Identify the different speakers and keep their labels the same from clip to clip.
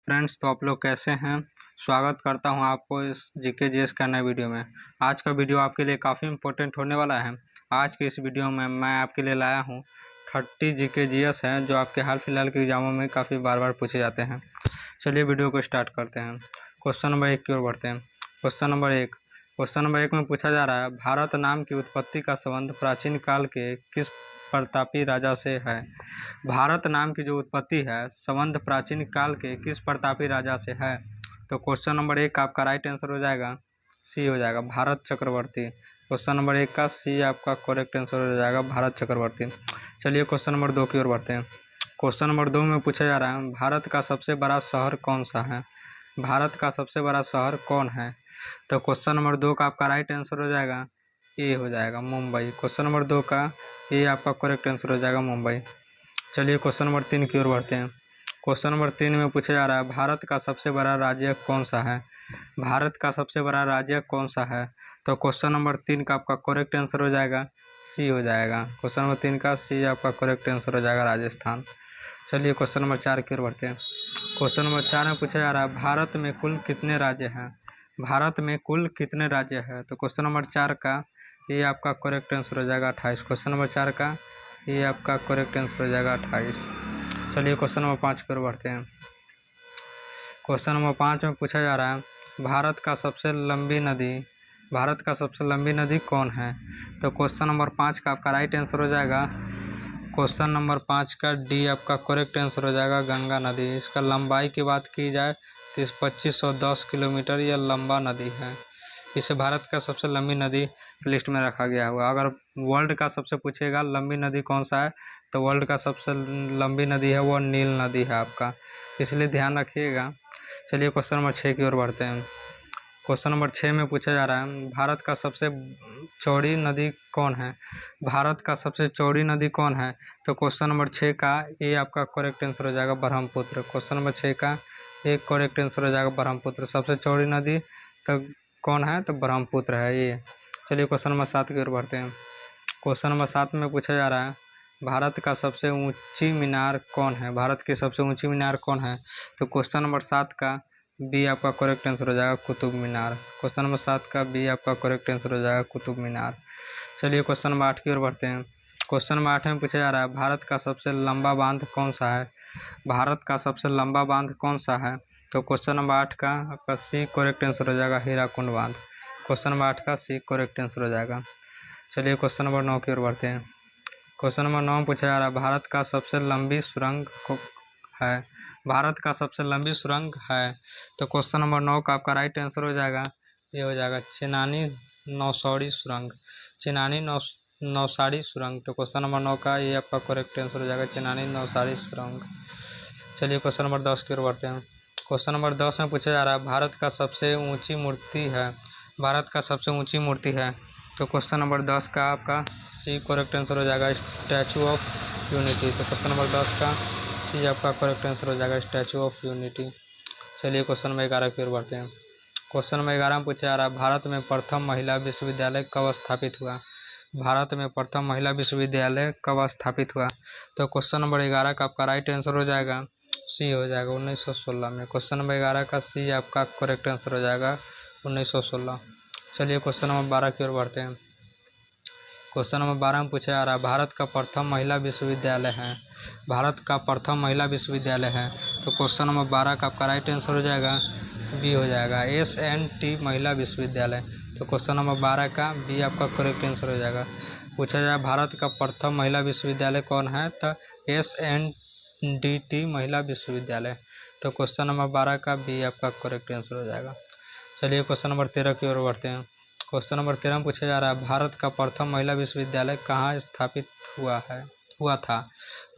Speaker 1: Friends, तो आप लोग कैसे हैं। स्वागत करता हूं आपको इस जीके जीएस का नए वीडियो में। आज का वीडियो आपके लिए काफ़ी इम्पोर्टेंट होने वाला है। आज के इस वीडियो में मैं आपके लिए लाया हूं 30 जीके जीएस हैं जो आपके हाल फिलहाल के एग्जामों में काफ़ी बार बार पूछे जाते हैं। चलिए वीडियो को स्टार्ट करते हैं। क्वेश्चन नंबर 1 की ओर बढ़ते हैं। क्वेश्चन नंबर एक में पूछा जा रहा है, भारत नाम की उत्पत्ति का संबंध प्राचीन काल के किस प्रतापी राजा से है। भारत नाम की जो उत्पत्ति है संबंध प्राचीन काल के किस प्रतापी राजा से है। तो क्वेश्चन नंबर 1 का आपका राइट आंसर हो जाएगा सी हो जाएगा, भारत चक्रवर्ती। क्वेश्चन नंबर 1 का सी आपका करेक्ट आंसर हो जाएगा, भारत चक्रवर्ती। चलिए क्वेश्चन नंबर 2 की ओर बढ़ते हैं। क्वेश्चन नंबर 2 में पूछा जा रहा है, भारत का सबसे बड़ा शहर कौन सा है। भारत का सबसे बड़ा शहर कौन है। तो क्वेश्चन नंबर 2 का आपका राइट आंसर हो जाएगा ए हो जाएगा, मुंबई। क्वेश्चन नंबर 2 का ए आपका करेक्ट आंसर हो जाएगा, मुंबई। चलिए क्वेश्चन नंबर 3 की ओर बढ़ते हैं। क्वेश्चन नंबर 3 में पूछा जा रहा है, भारत का सबसे बड़ा राज्य कौन सा है। भारत का सबसे बड़ा राज्य कौन सा है। तो क्वेश्चन नंबर 3 का आपका करेक्ट आंसर हो जाएगा सी हो जाएगा। क्वेश्चन नंबर 3 का सी आपका करेक्ट आंसर हो जाएगा, राजस्थान। चलिए क्वेश्चन नंबर 4 की ओर बढ़ते हैं। क्वेश्चन नंबर 4 में पूछा जा रहा है, भारत में कुल कितने राज्य हैं। भारत में कुल कितने राज्य हैं। तो क्वेश्चन नंबर 4 का ये आपका करेक्ट आंसर हो जाएगा 28। क्वेश्चन नंबर 4 का ये आपका करेक्ट आंसर हो जाएगा 28। चलिए क्वेश्चन नंबर 5 की ओर बढ़ते हैं। क्वेश्चन नंबर 5 में पूछा जा रहा है, भारत का सबसे लंबी नदी कौन है। तो क्वेश्चन नंबर 5 का आपका राइट आंसर हो जाएगा, क्वेश्चन नंबर 5 का डी आपका करेक्ट आंसर हो जाएगा, गंगा नदी। इसका लंबाई की बात की जाए तो 2510 किलोमीटर यह लंबा नदी है। इसे भारत का सबसे लंबी नदी लिस्ट में रखा गया हुआ। अगर वर्ल्ड का सबसे पूछेगा लंबी नदी कौन सा है, तो वर्ल्ड का सबसे लंबी नदी है वो नील नदी है आपका, इसलिए ध्यान रखिएगा। चलिए क्वेश्चन नंबर 6 की ओर बढ़ते हैं। क्वेश्चन नंबर 6 में पूछा जा रहा है, भारत का सबसे चौड़ी नदी कौन है। भारत का सबसे चौड़ी नदी कौन है। तो क्वेश्चन नंबर 6 का ये आपका करेक्ट आंसर हो जाएगा, ब्रह्मपुत्र। क्वेश्चन नंबर 6 का एक करेक्ट आंसर हो जाएगा, ब्रह्मपुत्र। सबसे चौड़ी नदी तो कौन है, तो ब्रह्मपुत्र है ये। चलिए क्वेश्चन नंबर 7 की ओर बढ़ते हैं। क्वेश्चन नंबर 7 में पूछा जा रहा है, भारत का सबसे ऊंची मीनार कौन है। भारत की सबसे ऊंची मीनार कौन है। तो क्वेश्चन नंबर 7 का बी आपका करेक्ट आंसर हो जाएगा, कुतुब मीनार। क्वेश्चन नंबर 7 का बी आपका करेक्ट आंसर हो जाएगा, कुतुब मीनार। चलिए क्वेश्चन नंबर 8 की ओर बढ़ते हैं। क्वेश्चन नंबर 8 में पूछा जा रहा है, भारत का सबसे लंबा बांध कौन सा है। भारत का सबसे लंबा बांध कौन सा है। तो क्वेश्चन नंबर 8 का आपका सी करेक्ट आंसर हो जाएगा, हीराकुंड बांध। क्वेश्चन नंबर 8 का सी करेक्ट आंसर हो जाएगा। चलिए क्वेश्चन नंबर 9 की ओर बढ़ते हैं। क्वेश्चन नंबर 9 में पूछा जा रहा है, भारत का सबसे लंबी सुरंग है। भारत का सबसे लंबी सुरंग है। तो क्वेश्चन नंबर 9 का आपका राइट आंसर हो जाएगा, ये हो जाएगा चेनानी नौसाड़ी सुरंग। चेनानी नौसाड़ी सुरंग। तो क्वेश्चन नंबर 9 का ये आपका करेक्ट आंसर हो जाएगा, चेनानी नौसाड़ी सुरंग। चलिए क्वेश्चन नंबर 10 की ओर बढ़ते हैं। क्वेश्चन नंबर 10 में पूछा जा रहा है, भारत का सबसे ऊंची मूर्ति है। भारत का सबसे ऊंची मूर्ति है। तो क्वेश्चन नंबर 10 का आपका सी करेक्ट आंसर हो जाएगा, स्टैचू ऑफ यूनिटी। तो क्वेश्चन नंबर 10 का सी आपका करेक्ट आंसर हो जाएगा, स्टैचू ऑफ यूनिटी। चलिए क्वेश्चन नंबर 11 की ओर बढ़ते हैं। क्वेश्चन नंबर 11 में पूछा जा रहा है, भारत में प्रथम महिला विश्वविद्यालय कब स्थापित हुआ। भारत में प्रथम महिला विश्वविद्यालय कब स्थापित हुआ। तो क्वेश्चन नंबर 11 का आपका राइट आंसर हो जाएगा, सी हो जाएगा 1916 में। क्वेश्चन नंबर 11 का सी आपका करेक्ट आंसर हो जाएगा, 1916। चलिए क्वेश्चन नंबर 12 की ओर बढ़ते हैं। क्वेश्चन नंबर 12 में पूछा जा रहा है, भारत का प्रथम महिला विश्वविद्यालय है। भारत का प्रथम महिला विश्वविद्यालय है। तो क्वेश्चन नंबर 12 का आपका राइट आंसर हो जाएगा, बी हो जाएगा, SNT महिला विश्वविद्यालय। तो क्वेश्चन नंबर 12 का बी आपका करेक्ट आंसर हो जाएगा। पूछा जाए भारत का प्रथम महिला विश्वविद्यालय कौन है, तो SNDT महिला विश्वविद्यालय। तो क्वेश्चन नंबर 12 का बी आपका करेक्ट आंसर हो जाएगा। चलिए क्वेश्चन नंबर 13 की ओर बढ़ते हैं। क्वेश्चन नंबर 13 में पूछा जा रहा है, भारत का प्रथम महिला विश्वविद्यालय कहाँ स्थापित हुआ था।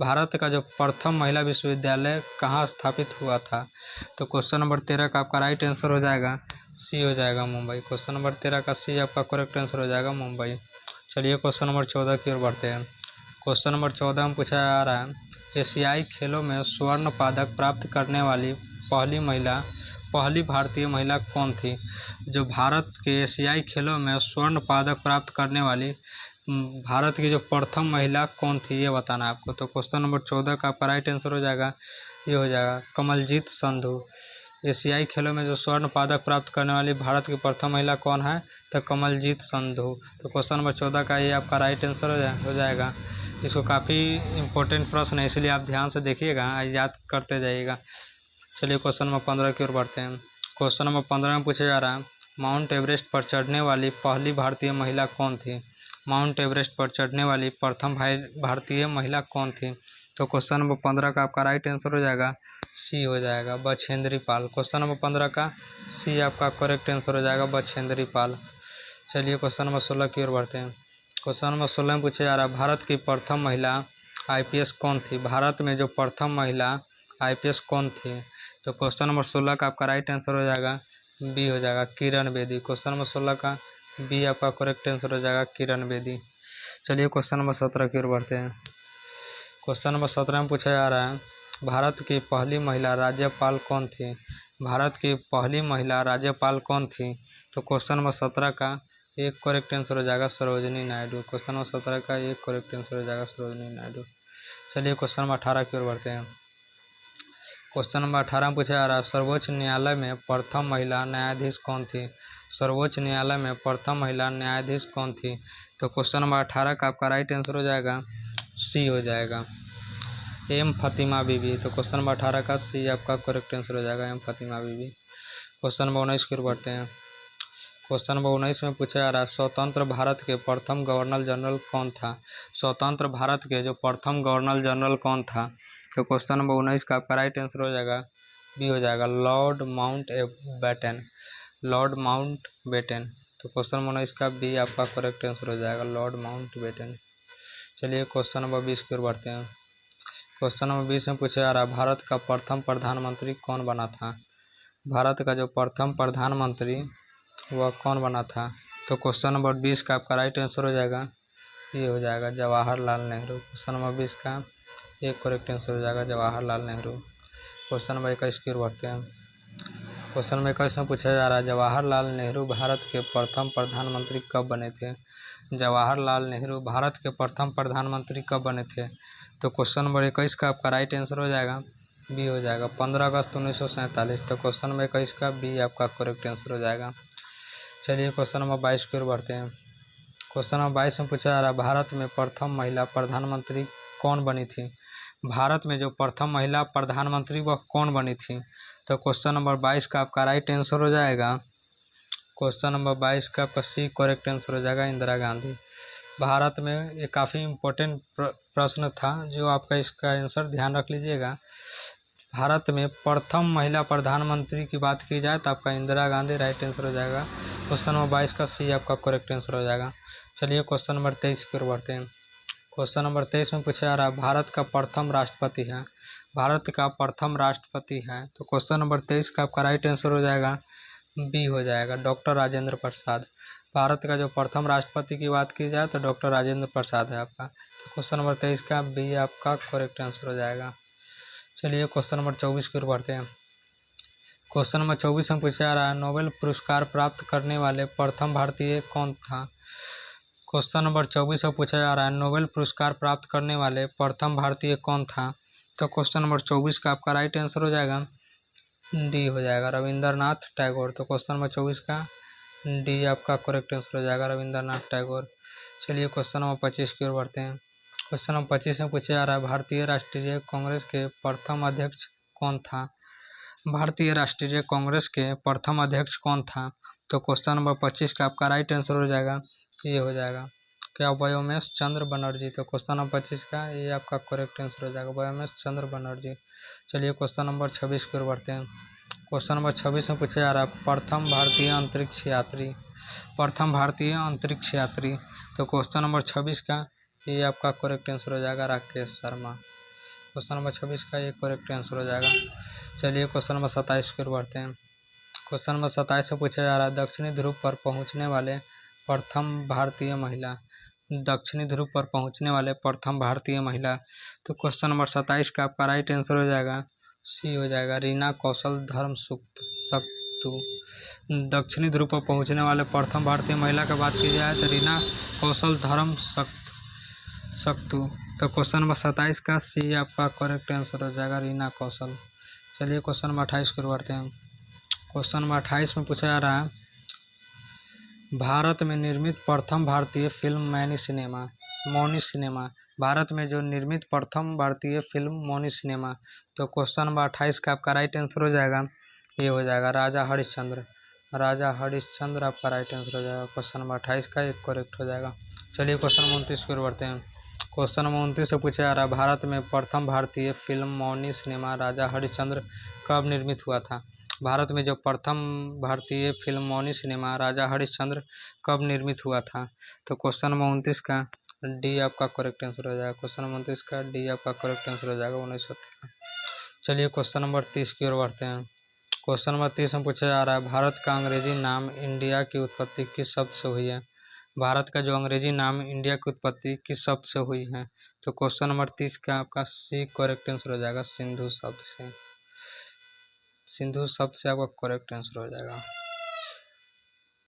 Speaker 1: भारत का जो प्रथम महिला विश्वविद्यालय कहाँ स्थापित हुआ था। तो क्वेश्चन नंबर 13 का आपका राइट आंसर हो जाएगा, सी हो जाएगा, मुंबई। क्वेश्चन नंबर 13 का सी आपका करेक्ट आंसर हो जाएगा, मुंबई। चलिए क्वेश्चन नंबर 14 की ओर बढ़ते हैं। क्वेश्चन नंबर 14 में पूछा जा रहा है, एशियाई खेलों में स्वर्ण पदक प्राप्त करने वाली पहली भारतीय महिला कौन थी। जो भारत के एशियाई खेलों में स्वर्ण पदक प्राप्त करने वाली भारत की जो प्रथम महिला कौन थी, ये बताना है आपको। तो क्वेश्चन नंबर 14 का आपका राइट आंसर हो जाएगा, ये हो जाएगा। कमलजीत संधू। एशियाई खेलों में जो स्वर्ण पदक प्राप्त करने वाली भारत की प्रथम महिला कौन है? तो कमलजीत संधू। तो क्वेश्चन नंबर 14 का ये आपका राइट आंसर हो जाएगा। इसको काफ़ी इंपॉर्टेंट प्रश्न है, इसलिए आप ध्यान से देखिएगा, याद करते जाइएगा। चलिए क्वेश्चन नंबर 15 की ओर बढ़ते हैं। क्वेश्चन नंबर 15 में पूछा जा रहा है, माउंट एवरेस्ट पर चढ़ने वाली पहली भारतीय महिला कौन थी? माउंट एवरेस्ट पर चढ़ने वाली प्रथम भारतीय महिला कौन थी? तो क्वेश्चन नंबर 15 का आपका राइट आंसर हो जाएगा सी हो जाएगा, बछेंद्री पाल। क्वेश्चन नंबर 15 का सी आपका करेक्ट आंसर हो जाएगा, बछेंद्री पाल। चलिए क्वेश्चन नंबर 16 की ओर बढ़ते हैं। क्वेश्चन नंबर 16 में पूछा जा रहा है, भारत की प्रथम महिला आईपीएस कौन थी? भारत में जो प्रथम महिला आईपीएस कौन थी? तो क्वेश्चन नंबर 16 का आपका राइट आंसर हो जाएगा बी हो जाएगा, किरण बेदी। क्वेश्चन नंबर 16 का बी आपका करेक्ट आंसर हो जाएगा, किरण बेदी। चलिए क्वेश्चन नंबर 17 की ओर बढ़ते हैं। क्वेश्चन नंबर 17 में पूछा जा रहा है, भारत की पहली महिला राज्यपाल कौन थी? भारत की पहली महिला राज्यपाल कौन थी? तो क्वेश्चन नंबर 17 का एक करेक्ट आंसर हो जाएगा, सरोजिनी नायडू। क्वेश्चन नंबर 17 का एक करेक्ट आंसर हो जाएगा, सरोजिनी नायडू। चलिए क्वेश्चन नंबर 18 की ओर बढ़ते हैं। क्वेश्चन नंबर 18 में पूछा जा रहा है, सर्वोच्च न्यायालय में प्रथम महिला न्यायाधीश कौन थी? सर्वोच्च न्यायालय में प्रथम महिला न्यायाधीश कौन थी? तो क्वेश्चन नंबर 18 का आपका राइट आंसर हो जाएगा सी हो जाएगा, एम फतिमा बीबी। तो क्वेश्चन नंबर 18 का सी आपका करेक्ट आंसर हो जाएगा, एम फतिमा बीबी। क्वेश्चन नंबर 19 की ओर बढ़ते हैं। क्वेश्चन नंबर 19 में पूछा जा रहा है, स्वतंत्र भारत के प्रथम गवर्नर जनरल कौन था? स्वतंत्र भारत के जो प्रथम गवर्नर जनरल कौन था? तो क्वेश्चन नंबर 19 का आपका राइट आंसर हो जाएगा बी हो जाएगा, Lord Mountbatten. Lord Mountbatten. तो क्वेश्चन नंबर 19 का बी आपका करेक्ट आंसर हो जाएगा, लॉर्ड माउंट बैटन। चलिए क्वेश्चन नंबर 20 की ओर बढ़ते हैं। क्वेश्चन नंबर 20 में पूछा जा रहा है, भारत का प्रथम प्रधानमंत्री कौन बना था? भारत का जो प्रथम प्रधानमंत्री वह कौन बना था? तो क्वेश्चन नंबर 20 का आपका राइट आंसर हो जाएगा ये हो जाएगा, जवाहरलाल नेहरू। क्वेश्चन नंबर 20 का एक करेक्ट आंसर हो जाएगा, जवाहरलाल नेहरू। क्वेश्चन नंबर 21 की ओर बढ़ते हैं। क्वेश्चन नंबर 21 में पूछा जा रहा है, जवाहरलाल नेहरू भारत के प्रथम प्रधानमंत्री कब बने थे? जवाहरलाल नेहरू भारत के प्रथम प्रधानमंत्री कब बने थे? तो क्वेश्चन नंबर 21 का आपका राइट आंसर हो जाएगा बी हो जाएगा, 15 अगस्त 1947। तो क्वेश्चन नंबर 21 का बी आपका करेक्ट आंसर हो जाएगा। चलिए क्वेश्चन नंबर 22 की ओर बढ़ते हैं। क्वेश्चन नंबर 22 में पूछा जा रहा है, भारत में प्रथम महिला प्रधानमंत्री कौन बनी थी? भारत में जो प्रथम महिला प्रधानमंत्री वह कौन बनी थी? तो क्वेश्चन नंबर 22 का आपका राइट आंसर हो जाएगा, क्वेश्चन नंबर 22 का आपका सी करेक्ट आंसर हो जाएगा, इंदिरा गांधी। भारत में ये काफ़ी इम्पोर्टेंट प्रश्न था, जो आपका इसका आंसर ध्यान रख लीजिएगा। भारत में प्रथम महिला प्रधानमंत्री की बात की जाए तो आपका इंदिरा गांधी राइट आंसर हो जाएगा। क्वेश्चन नंबर 22 का सी आपका करेक्ट आंसर हो जाएगा। चलिए क्वेश्चन नंबर 23 की ओर बढ़ते हैं। क्वेश्चन नंबर 23 में पूछा जा रहा है, भारत का प्रथम राष्ट्रपति है? भारत का प्रथम राष्ट्रपति है? तो क्वेश्चन नंबर 23 का आपका राइट आंसर हो जाएगा बी हो जाएगा, डॉक्टर राजेंद्र प्रसाद। भारत का जो प्रथम राष्ट्रपति की बात की जाए तो डॉक्टर राजेंद्र प्रसाद है आपका। तो क्वेश्चन नंबर 23 का बी आपका करेक्ट आंसर हो जाएगा। चलिए क्वेश्चन नंबर 24 की ओर बढ़ते हैं। क्वेश्चन नंबर 24 में पूछा जा रहा है, नोबेल पुरस्कार प्राप्त करने वाले प्रथम भारतीय कौन था? क्वेश्चन नंबर 24 में पूछा जा रहा है, नोबेल पुरस्कार प्राप्त करने वाले प्रथम भारतीय कौन था? तो क्वेश्चन नंबर 24 का आपका राइट आंसर हो जाएगा डी हो जाएगा, रविंद्रनाथ टैगोर। तो क्वेश्चन नंबर 24 का डी आपका करेक्ट आंसर हो जाएगा, रविंद्रनाथ टैगोर। चलिए क्वेश्चन नंबर 25 की ओर बढ़ते हैं। क्वेश्चन नंबर 25 में पूछा जा रहा है, भारतीय राष्ट्रीय कांग्रेस के प्रथम अध्यक्ष कौन था? भारतीय राष्ट्रीय कांग्रेस के प्रथम अध्यक्ष कौन था? तो क्वेश्चन नंबर 25 का आपका राइट आंसर हो जाएगा ये हो जाएगा, क्या व्योमेश चंद्र बनर्जी। तो क्वेश्चन नंबर 25 का ये आपका करेक्ट आंसर हो जाएगा, व्योमेश चंद्र बनर्जी। चलिए क्वेश्चन नंबर 26 की ओर बढ़ते हैं। क्वेश्चन नंबर 26 में पूछा जा रहा है, प्रथम भारतीय अंतरिक्ष यात्री। प्रथम भारतीय अंतरिक्ष यात्री। तो क्वेश्चन नंबर 26 का ये आपका करेक्ट आंसर हो जाएगा, राकेश शर्मा। क्वेश्चन नंबर 26 का ये करेक्ट आंसर हो जाएगा। चलिए क्वेश्चन नंबर 27 की ओर बढ़ते हैं। क्वेश्चन नंबर 27 से पूछा जा रहा है, दक्षिणी ध्रुव पर पहुंचने वाले प्रथम भारतीय महिला। दक्षिणी ध्रुव पर पहुंचने वाले प्रथम भारतीय महिला। तो क्वेश्चन नंबर 27 का आपका राइट आंसर हो जाएगा सी हो जाएगा, रीना कौशल धर्म सक्तु। दक्षिणी ध्रुव पर पहुंचने वाले प्रथम भारतीय महिला की बात की जाए तो रीना कौशल धर्म सक्तु। तो क्वेश्चन नंबर 27 का सी आपका करेक्ट आंसर हो जाएगा, रीना कौशल। चलिए क्वेश्चन नंबर 28 को बढ़ते हैं। क्वेश्चन नंबर 28 में पूछा जा रहा है, भारत में निर्मित प्रथम भारतीय फिल्म मौनी सिनेमा। भारत में जो निर्मित प्रथम भारतीय फिल्म मौनी सिनेमा। तो क्वेश्चन नंबर 28 का आपका राइट आंसर हो जाएगा, ये हो जाएगा राजा हरिश्चंद्र। राजा हरिश्चंद्र आपका राइट आंसर हो जाएगा। क्वेश्चन नंबर 28 का एक करेक्ट हो जाएगा। चलिए क्वेश्चन नंबर 29 को बढ़ते हैं। क्वेश्चन नंबर 29 से पूछा जा रहा है, भारत में प्रथम भारतीय फिल्म मौनी सिनेमा राजा हरिश्चंद्र कब निर्मित हुआ था। भारत में जो प्रथम भारतीय फिल्म मौनी सिनेमा राजा हरिश्चंद्र कब निर्मित हुआ था। तो क्वेश्चन नंबर 29 का डी आपका करेक्ट आंसर हो जाएगा। क्वेश्चन नंबर 29 का डी आपका करेक्ट आंसर हो जाएगा, 1913। चलिए क्वेश्चन नंबर 30 की ओर बढ़ते हैं। क्वेश्चन नंबर 30 में पूछा जा रहा है, भारत का अंग्रेजी नाम इंडिया की उत्पत्ति किस शब्द से हुई है। भारत का जो अंग्रेजी नाम इंडिया की उत्पत्ति किस शब्द से हुई है। तो क्वेश्चन नंबर 30 का आपका सी करेक्ट आंसर हो जाएगा, सिंधु शब्द से। सिंधु शब्द से आपका करेक्ट आंसर हो जाएगा।